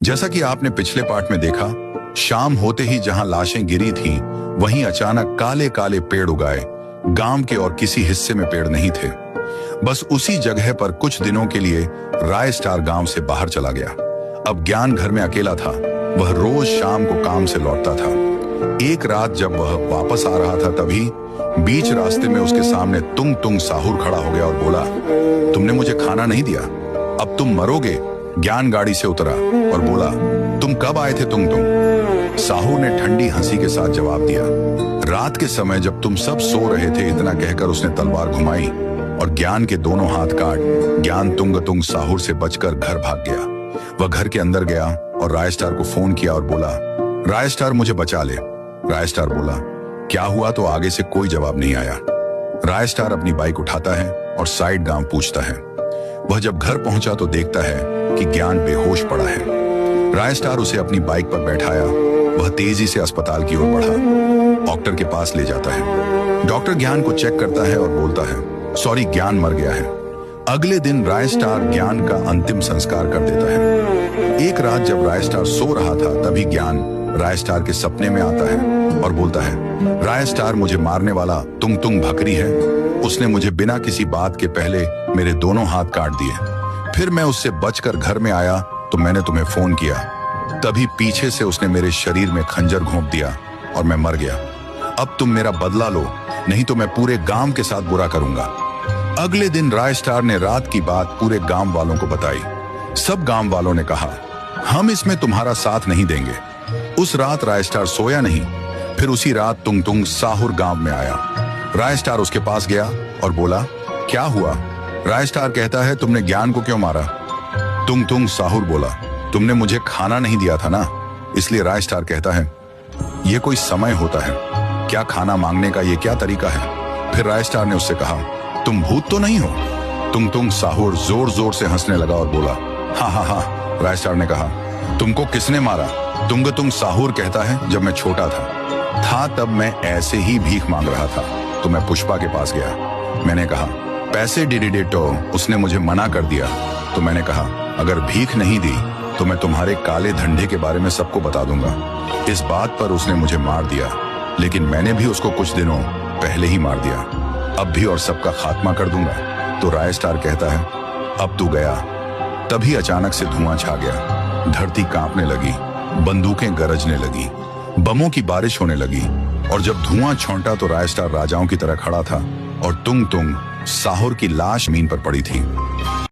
जैसा कि आपने पिछले पार्ट में देखा, शाम होते ही जहां लाशें गिरी थीं, वहीं अचानक काले काले पेड़ उगाए। गांव के और किसी हिस्से में पेड़ नहीं थे। बस उसी जगह पर कुछ दिनों के लिए राय स्टार गांव से बाहर चला गया। अब ज्ञान घर में अकेला था। वह रोज शाम को काम से लौटता था। एक रात जब वह वापस आ रहा था, तभी बीच रास्ते में उसके सामने तुंग तुंग साहुर खड़ा हो गया और बोला, तुमने मुझे खाना नहीं दिया, अब तुम मरोगे। ज्ञान गाड़ी से उतरा और बोला, तुम कब आए थे तुंग तुंग? साहुर ने ठंडी हंसी के साथ जवाब दिया, रात के समय जब तुम सब सो रहे थे। इतना कहकर उसने तलवार घुमाई और ज्ञान के दोनों हाथ काट ज्ञान तुंग तुंग साहुर से बचकर घर भाग गया। वह घर के अंदर गया और राय स्टार को फोन किया और बोला, राय स्टार मुझे बचा ले। राय स्टार बोला, क्या हुआ? तो आगे से कोई जवाब नहीं आया। राय स्टार अपनी बाइक उठाता है और साइड गांव पूछता है। वह जब घर पहुंचा तो देखता है कि ज्ञान बेहोश पड़ा है। राय स्टार उसे अपनी बाइक पर बैठाया। वह तेजी से अस्पताल की ओर बढ़ा। डॉक्टर के पास ले जाता है। डॉक्टर ज्ञान को चेक करता है और बोलता है, सॉरी, ज्ञान मर गया है। अगले दिन राय स्टार ज्ञान का अंतिम संस्कार कर देता है। एक रात जब राय स्टार सो रहा था, तभी ज्ञान राय स्टार के सपने में आता है और बोलता है, राय स्टार, मुझे मारने वाला तुंग तुंग भकरी है। उसने मुझे बिना किसी बात के पहले मेरे दोनों हाथ काट दिए। फिर मैं उससे बचकर घर में आया तो मैंने तुम्हें फोन किया। तभी पीछे से उसने मेरे शरीर में खंजर घोंप दिया और मैं मर गया। अब तुम मेरा बदला लो, नहीं तो मैं पूरे गांव के साथ बुरा करूंगा। अगले दिन राय स्टार ने रात की बात पूरे गांव वालों को बताई। सब गांव वालों ने कहा, हम इसमें तुम्हारा साथ नहीं देंगे। उस रात राय स्टार सोया नहीं। फिर उसी रात तुंग तुंग साहुर गांव में आया। राय स्टार उसके पास गया और बोला, क्या हुआ? राय स्टार कहता है, तुमने ज्ञान को क्यों मारा? तुंग तुंग साहुर बोला, तुमने मुझे खाना नहीं दिया था ना, इसलिए। राय स्टार कहता है, यह कोई समय होता है क्या खाना मांगने का? ये क्या तरीका है? फिर राय स्टार ने उससे कहा, तुम भूत तो नहीं हो? तुंग तुंग साहुर जोर जोर से हंसने लगा और बोला, हाँ हाँ हाँ। राय स्टार ने कहा, तुमको किसने मारा? तुंग तुंग साहुर कहता है, जब मैं छोटा था तब मैं ऐसे ही भीख मांग रहा था, तो मैं पुष्पा के पास गया। मैंने कहा, पैसे दे तो उसने मुझे मना कर दिया। तो मैंने कहा, अगर भीख नहीं दी तो मैं तुम्हारे काले धंधे के बारे में सबको बता दूंगा। इस बात पर उसने मुझे मार दिया, लेकिन मैंने भी उसको कुछ दिनों पहले ही मार दिया। अब भी और सबका खात्मा कर दूंगा। तो राय स्टार कहता है, अब तू गया। तभी अचानक से धुआं छा गया। धरती कांपने लगी, बंदूकें गरजने लगी, बमों की बारिश होने लगी। और जब धुआं छौंटा तो राय स्टार राजाओं की तरह खड़ा था और तुंग तुंग साहुर की लाश जमीन पर पड़ी थी।